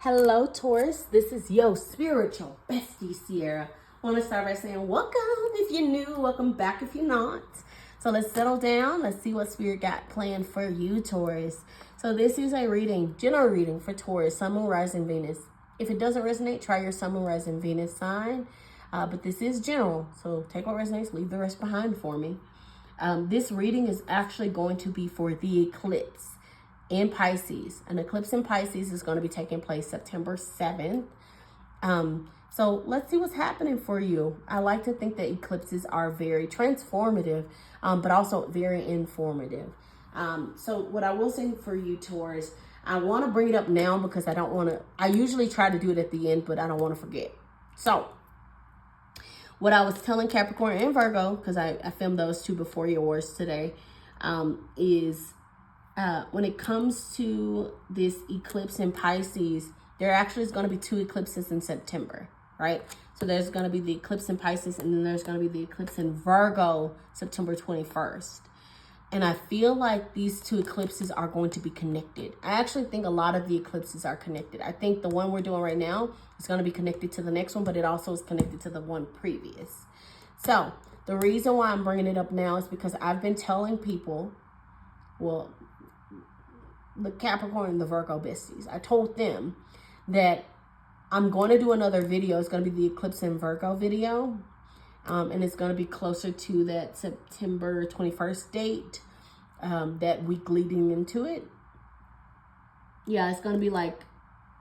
Hello, Taurus. This is Yo Spiritual Bestie, Ciara. I want to start by saying welcome if you're new, welcome back if you're not. So let's settle down. Let's see what Spirit got planned for you, Taurus. So this is a reading, general reading for Taurus, Sun, Moon, Rising, Venus. If it doesn't resonate, try your Sun, Moon, Rising, Venus sign. But this is general, so take what resonates, leave the rest behind for me. This reading is actually going to be for the eclipse in Pisces. An eclipse in Pisces is going to be taking place September 7th. So let's see what's happening for you. I like to think that eclipses are very transformative, but also very informative. So what I will say for you, Taurus, I want to bring it up now because I usually try to do it at the end, but I don't want to forget. So what I was telling Capricorn and Virgo, because I filmed those two before yours today, is when it comes to this eclipse in Pisces, there actually is going to be two eclipses in September, right? So there's going to be the eclipse in Pisces, and then there's going to be the eclipse in Virgo, September 21st. And I feel like these two eclipses are going to be connected. I actually think a lot of the eclipses are connected. I think the one we're doing right now is going to be connected to the next one, but it also is connected to the one previous. So the reason why I'm bringing it up now is because I've been telling people, well, the Capricorn and the Virgo besties, I told them that I'm going to do another video. It's going to be the eclipse in Virgo video. And it's going to be closer to that September 21st date, that week leading into it. Yeah, it's going to be like,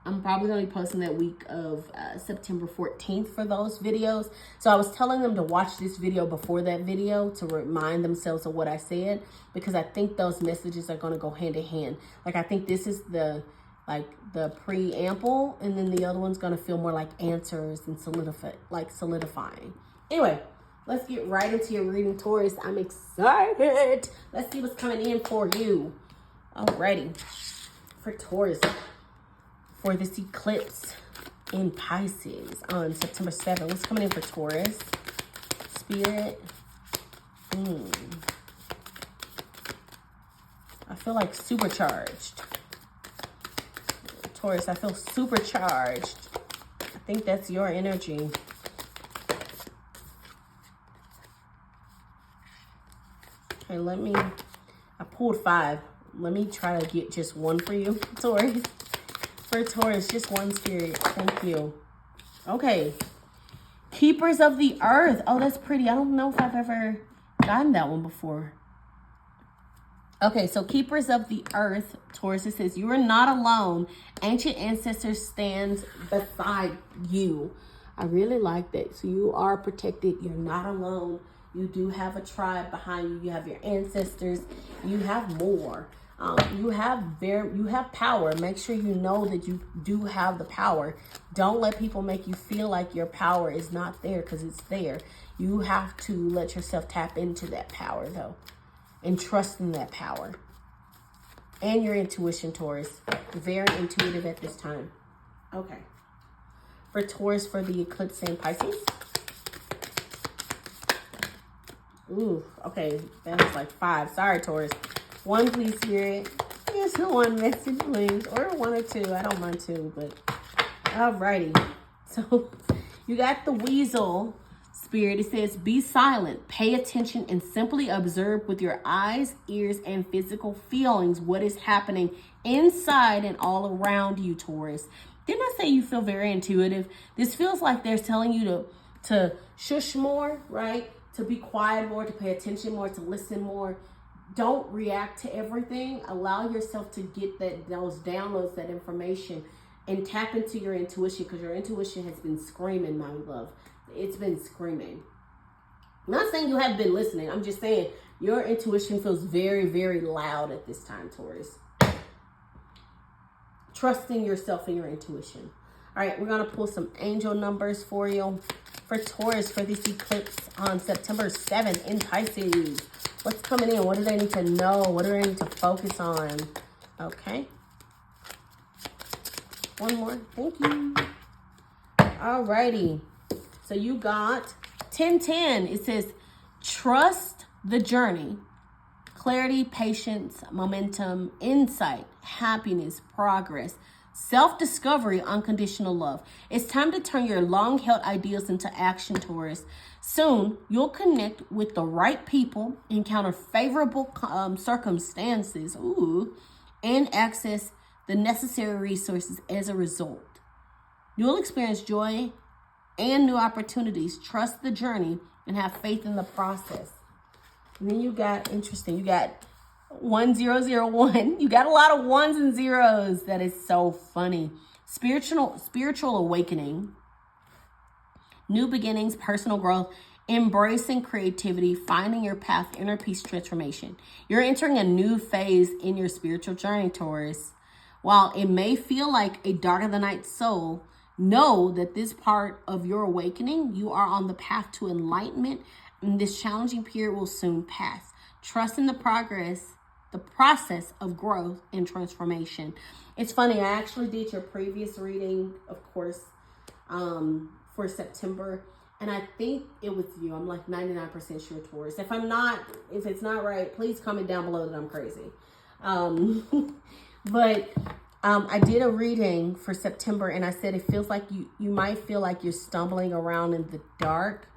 I'm probably going to be posting that week of September 14th for those videos. So I was telling them to watch this video before that video to remind themselves of what I said, because I think those messages are going to go hand in hand. Like, I think this is the preamble, and then the other one's going to feel more like answers and solidifying. Anyway, let's get right into your reading, Taurus. I'm excited. Let's see what's coming in for you. Alrighty. For Taurus, for this eclipse in Pisces on September 7th. What's coming in for Taurus? Spirit. I feel like supercharged. Taurus, I feel supercharged. I think that's your energy. Okay, I pulled 5. Let me try to get just one for you, Taurus. For Taurus, just one, Spirit. Thank you. Okay. Keepers of the Earth. Oh, that's pretty. I don't know if I've ever gotten that one before. Okay, so Keepers of the Earth, Taurus, it says, you are not alone. Ancient ancestors stand beside you. I really like that. So you are protected. You're not alone. You do have a tribe behind you. You have your ancestors. You have more. You have power. Make sure you know that you do have the power. Don't let people make you feel like your power is not there, because it's there. You have to let yourself tap into that power, though, and trust in that power. And your intuition, Taurus. Very intuitive at this time. Okay. For Taurus, for the eclipse in Pisces. Ooh, okay. That was like 5. Sorry, Taurus. 1, please, Spirit. Yes, 1 message, please. Or 1 or 2. I don't mind 2, but alrighty. So you got the weasel, Spirit. It says, be silent, pay attention, and simply observe with your eyes, ears, and physical feelings what is happening inside and all around you, Taurus. Didn't I say you feel very intuitive? This feels like they're telling you to shush more, right? To be quiet more, to pay attention more, to listen more. Don't react to everything. Allow yourself to get those downloads, that information, and tap into your intuition, because your intuition has been screaming, my love. It's been screaming. I'm not saying you haven't been listening. I'm just saying your intuition feels very, very loud at this time, Taurus. Trusting yourself and your intuition. All right, we're going to pull some angel numbers for you. For Taurus, for this eclipse on September 7th in Pisces. What's coming in? What do they need to know? What do they need to focus on? Okay. 1 more. Thank you. Alrighty. So you got 1010. It says, trust the journey. Clarity, patience, momentum, insight, happiness, progress, self-discovery, unconditional love. It's time to turn your long-held ideals into action, Taurus. Soon, you'll connect with the right people, encounter favorable circumstances, and access the necessary resources as a result. You'll experience joy and new opportunities. Trust the journey and have faith in the process. And then you got, interesting, you got 1001. You got a lot of ones and zeros. That is so funny. Spiritual awakening, new beginnings, personal growth, embracing creativity, finding your path, inner peace, transformation. You're entering a new phase in your spiritual journey, Taurus. While it may feel like a dark of the night soul, know that this part of your awakening, you are on the path to enlightenment, and this challenging period will soon pass. Trust in the process of growth and transformation. It's funny, I actually did your previous reading, of course, for September, and I think it was you. I'm like 99% sure, Taurus. If it's not right, please comment down below that I'm crazy. But I did a reading for September, and I said it feels like you might feel like you're stumbling around in the dark,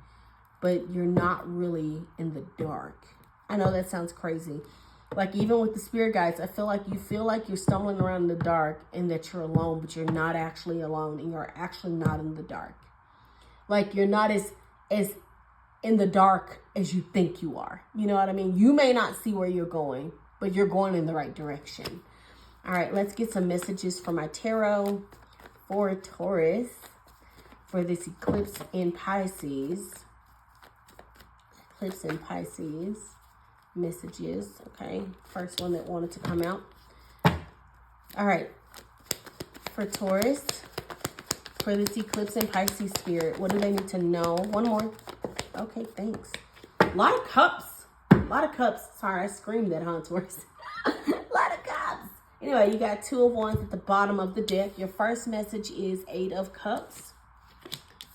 but you're not really in the dark. I know that sounds crazy. Like, even with the spirit guides, I feel like you're stumbling around in the dark and that you're alone, but you're not actually alone, and you're actually not in the dark. Like, you're not as in the dark as you think you are. You know what I mean? You may not see where you're going, but you're going in the right direction. All right, let's get some messages for my tarot for Taurus for this eclipse in Pisces. Eclipse in Pisces. Messages. Okay, first one that wanted to come out. All right, for Taurus, for this eclipse in Pisces spirit, what do they need to know? One more. Okay, thanks. A lot of cups. Sorry, I screamed that, huh, Taurus? A lot of cups. Anyway, you got 2 of Wands at the bottom of the deck. Your first message is 8 of Cups.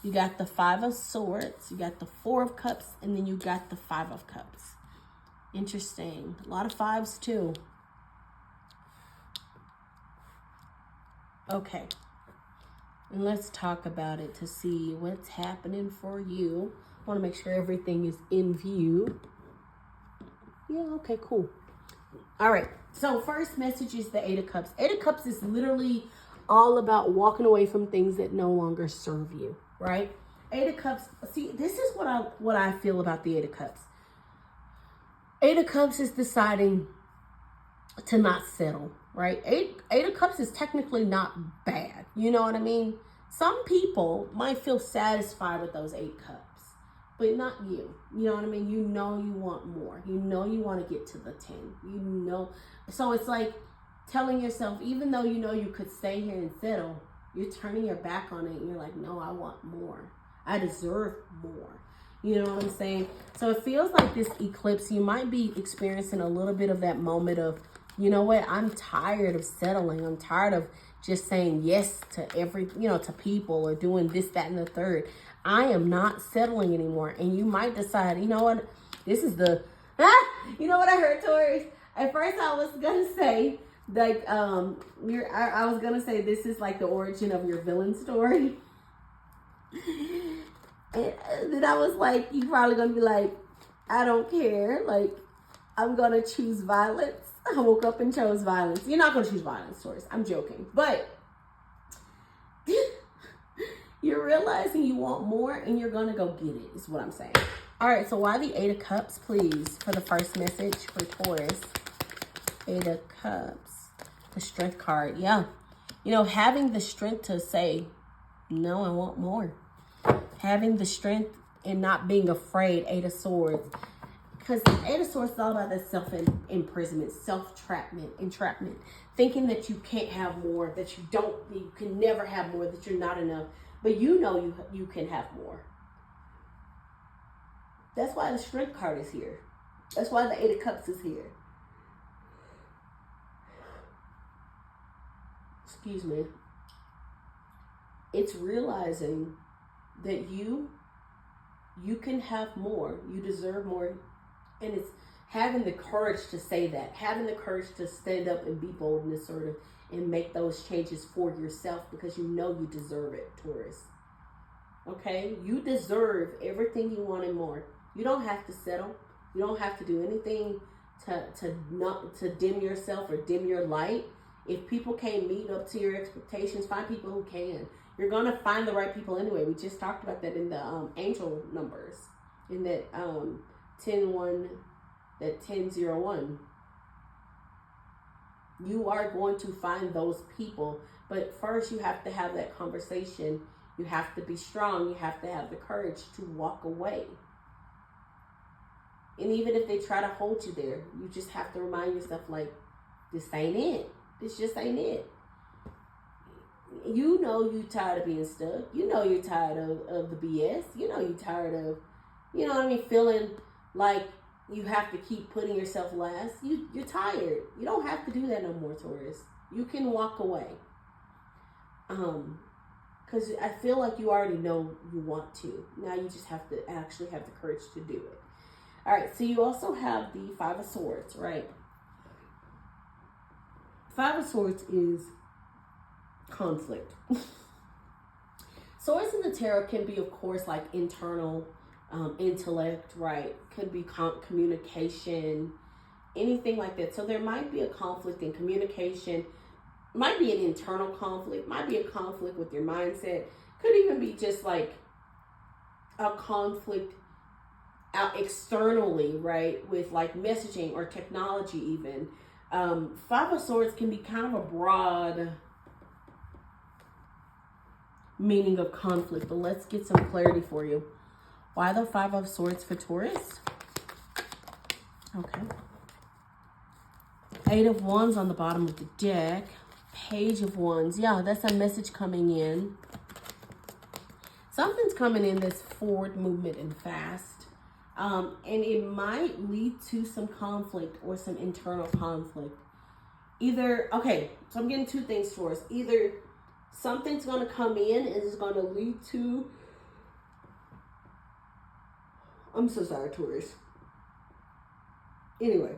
You got the 5 of Swords. You got the 4 of Cups, and then you got the 5 of Cups. Interesting. A lot of 5s too. Okay. And let's talk about it to see what's happening for you. I want to make sure everything is in view. Yeah, okay, cool. All right. So first message is the 8 of Cups. 8 of Cups is literally all about walking away from things that no longer serve you, right? 8 of Cups. See, this is what I feel about the 8 of Cups. 8 of Cups is deciding to not settle, right? 8 of Cups is technically not bad. You know what I mean? Some people might feel satisfied with those 8 cups, but not you. You know what I mean? You know you want more. You know you want to get to the 10. You know. So it's like telling yourself, even though you know you could stay here and settle, you're turning your back on it and you're like, no, I want more. I deserve more. You know what I'm saying? So it feels like this eclipse, you might be experiencing a little bit of that moment of, you know what, I'm tired of settling. I'm tired of just saying yes to to people or doing this, that, and the third. I am not settling anymore. And you might decide, you know what, this is you know what I heard, Taurus? At first I was going to say, like, I was going to say this is like the origin of your villain story. And then I was like, you're probably going to be like, I don't care. Like, I'm going to choose violence. I woke up and chose violence. You're not going to choose violence, Taurus. I'm joking. But you're realizing you want more and you're going to go get it, is what I'm saying. All right, so why the 8 of Cups, please, for the first message for Taurus? 8 of Cups. The Strength card. Yeah. You know, having the strength to say, no, I want more. Having the strength and not being afraid. 8 of Swords. Because 8 of Swords is all about that self-imprisonment, entrapment. Thinking that you can't have more, that you can never have more, that you're not enough. But you know you can have more. That's why the Strength card is here. That's why the 8 of Cups is here. Excuse me. It's realizing that you can have more. You deserve more. And it's having the courage to say that. Having the courage to stand up and be bold and assertive and make those changes for yourself because you know you deserve it, Taurus. Okay? You deserve everything you want and more. You don't have to settle. You don't have to do anything to dim yourself or dim your light. If people can't meet up to your expectations, find people who can. You're going to find the right people anyway. We just talked about that in the angel numbers. In that 10-1, that 10-0-1. You are going to find those people. But first you have to have that conversation. You have to be strong. You have to have the courage to walk away. And even if they try to hold you there, you just have to remind yourself, like, this ain't it. This just ain't it. You know you're tired of being stuck. You know you're tired of the BS. You know you're tired of, you know what I mean, feeling like you have to keep putting yourself last. You're tired. You don't have to do that no more, Taurus. You can walk away. Because I feel like you already know you want to. Now you just have to actually have the courage to do it. All right, so you also have the Five of Swords, right? Five of Swords is conflict. Swords in the tarot can be, of course, like internal intellect, right? Could be communication, anything like that. So there might be a conflict in communication. Might be an internal conflict. Might be a conflict with your mindset. Could even be just like a conflict out externally, right? With like messaging or technology even. Five of Swords can be kind of a broad meaning of conflict, but let's get some clarity for you. Why the Five of Swords for Taurus? Okay. Eight of Wands on the bottom of the deck. Page of Wands. Yeah, that's a message coming in. Something's coming in that's forward movement and fast. And it might lead to some conflict or some internal conflict. Either, okay, so I'm getting two things for us. Either something's going to come in and is going to lead to, I'm so sorry, Taurus. Anyway,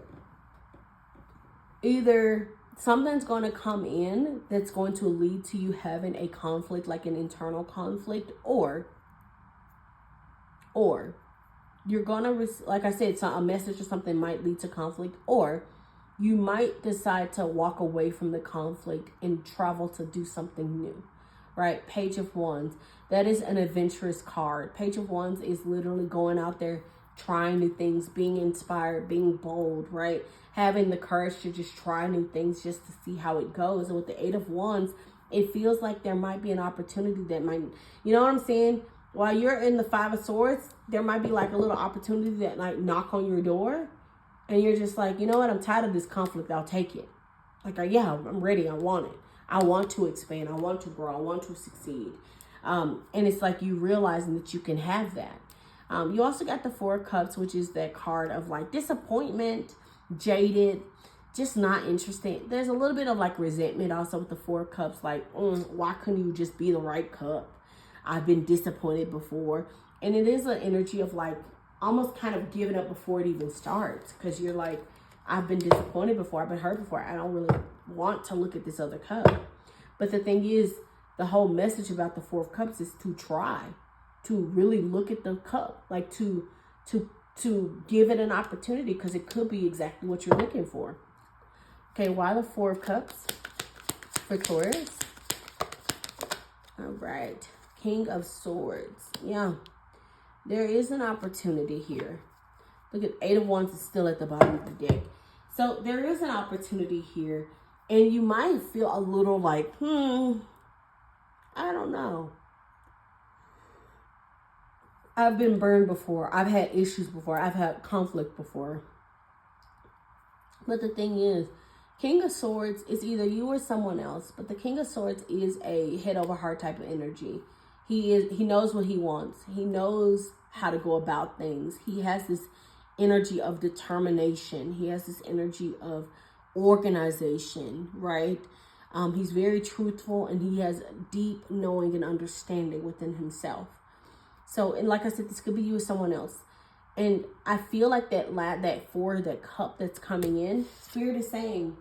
either something's going to come in that's going to lead to you having a conflict, like an internal conflict, or you're gonna, like I said, a message or something might lead to conflict, or you might decide to walk away from the conflict and travel to do something new, right? Page of Wands, that is an adventurous card. Page of Wands is literally going out there, trying new things, being inspired, being bold, right? Having the courage to just try new things just to see how it goes. And with the Eight of Wands, it feels like there might be an opportunity that might, you know what I'm saying? While you're in the Five of Swords, there might be like a little opportunity that like knock on your door. And you're just like, you know what? I'm tired of this conflict. I'll take it. Like, yeah, I'm ready. I want it. I want to expand. I want to grow. I want to succeed. And it's like you realizing that you can have that. You also got the Four of Cups, which is that card of like disappointment, jaded, just not interested. There's a little bit of like resentment also with the Four of Cups. Like, why couldn't you just be the right cup? I've been disappointed before. And it is an energy of like almost kind of giving up before it even starts. Because you're like, I've been disappointed before. I've been hurt before. I don't really want to look at this other cup. But the thing is, the whole message about the Four of Cups is to try to really look at the cup. Like to give it an opportunity, because it could be exactly what you're looking for. Okay, why the Four of Cups for Taurus? All right. King of Swords. Yeah. There is an opportunity here. Look at Eight of Wands is still at the bottom of the deck. So there is an opportunity here. And you might feel a little like, I don't know. I've been burned before. I've had issues before. I've had conflict before. But the thing is, King of Swords is either you or someone else. But the King of Swords is a head over heart type of energy. He knows what he wants. He knows how to go about things. He has this energy of determination. He has this energy of organization, right? He's very truthful, and he has deep knowing and understanding within himself. So, and like I said, this could be you or someone else. And I feel like that cup that's coming in, Spirit is saying,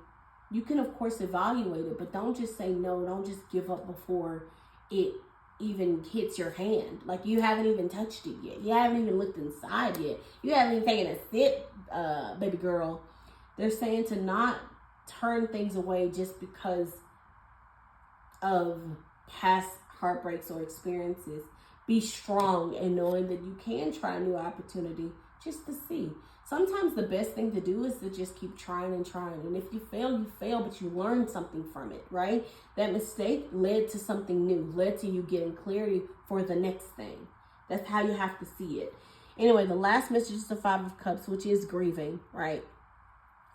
you can of course evaluate it, but don't just say no. Don't just give up before it even hits your hand. Like, you haven't even touched it yet. You haven't even looked inside yet. You haven't even taken a sip, baby girl. They're saying to not turn things away just because of past heartbreaks or experiences. Be strong in knowing that you can try a new opportunity just to see. Sometimes the best thing to do is to just keep trying and trying. And if you fail, but you learn something from it, right? That mistake led to something new, led to you getting clarity for the next thing. That's how you have to see it. Anyway, the last message is the Five of Cups, which is grieving, right?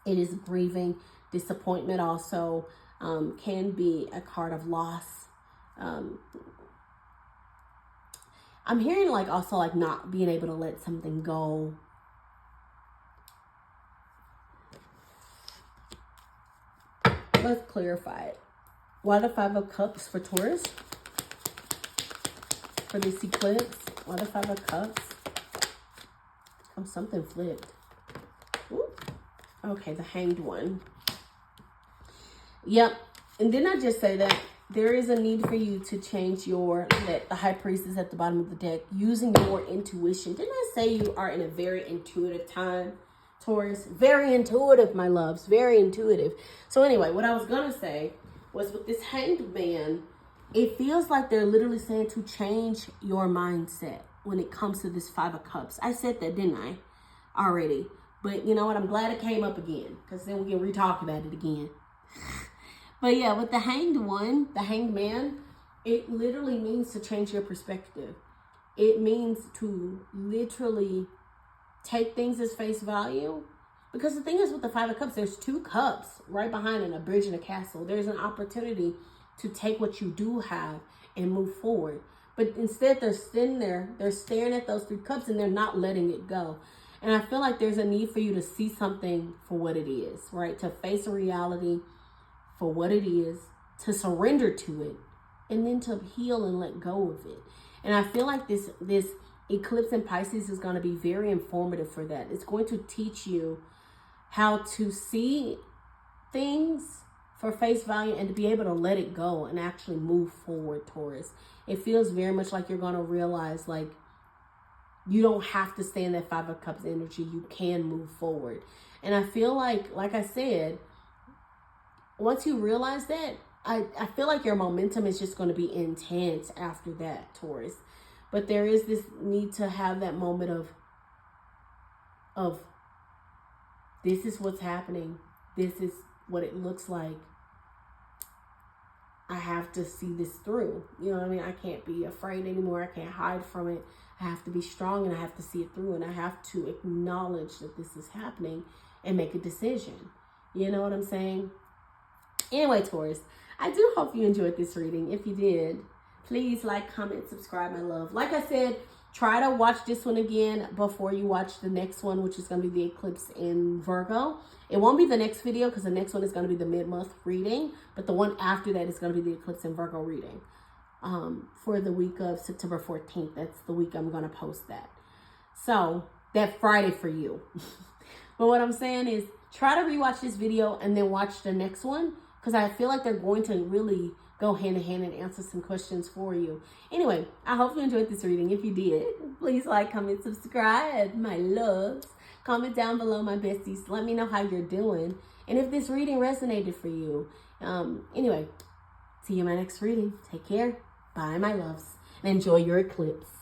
It is grieving. Disappointment also can be a card of loss. I'm hearing like also like not being able to let something go. Let's clarify it. Why the Five of Cups for Taurus? For this eclipse? Why the Five of Cups? Oh, something flipped. Ooh. Okay, the Hanged One. Yep. And didn't I just say that there is a need for you to change the High Priestess at the bottom of the deck, using your intuition. Didn't I say you are in a very intuitive time, Taurus? Very intuitive, my loves. Very intuitive. So anyway, what I was going to say was with this Hanged Man, it feels like they're literally saying to change your mindset when it comes to this Five of Cups. I said that, didn't I? Already. But you know what? I'm glad it came up again, because then we can re-talk about it again. But yeah, with the Hanged One, the Hanged Man, it literally means to change your perspective. It means to literally take things as face value. Because the thing is with the Five of Cups, there's two cups right behind it, a bridge and a castle. There's an opportunity to take what you do have and move forward. But instead, they're sitting there, they're staring at those three cups and they're not letting it go. And I feel like there's a need for you to see something for what it is, right? To face a reality for what it is, to surrender to it, and then to heal and let go of it. And I feel like this eclipse in Pisces is going to be very informative for that. It's going to teach you how to see things for face value and to be able to let it go and actually move forward, Taurus. It feels very much like you're going to realize, like, you don't have to stay in that Five of Cups energy. You can move forward. And I feel like I said, once you realize that, I feel like your momentum is just going to be intense after that, Taurus. But there is this need to have that moment of this is what's happening. This is what it looks like. I have to see this through. You know what I mean? I can't be afraid anymore. I can't hide from it. I have to be strong and I have to see it through. And I have to acknowledge that this is happening and make a decision. You know what I'm saying? Anyway, Taurus, I do hope you enjoyed this reading. If you did, please like, comment, subscribe, my love. Like I said, try to watch this one again before you watch the next one, which is going to be the eclipse in Virgo. It won't be the next video because the next one is going to be the mid-month reading, but the one after that is going to be the eclipse in Virgo reading for the week of September 14th. That's the week I'm going to post that. So that Friday for you. But what I'm saying is try to rewatch this video and then watch the next one, because I feel like they're going to really go hand in hand and answer some questions for you. Anyway, I hope you enjoyed this reading. If you did, please like, comment, subscribe, my loves. Comment down below, my besties. Let me know how you're doing and if this reading resonated for you. Anyway, see you in my next reading. Take care. Bye, my loves. And enjoy your eclipse.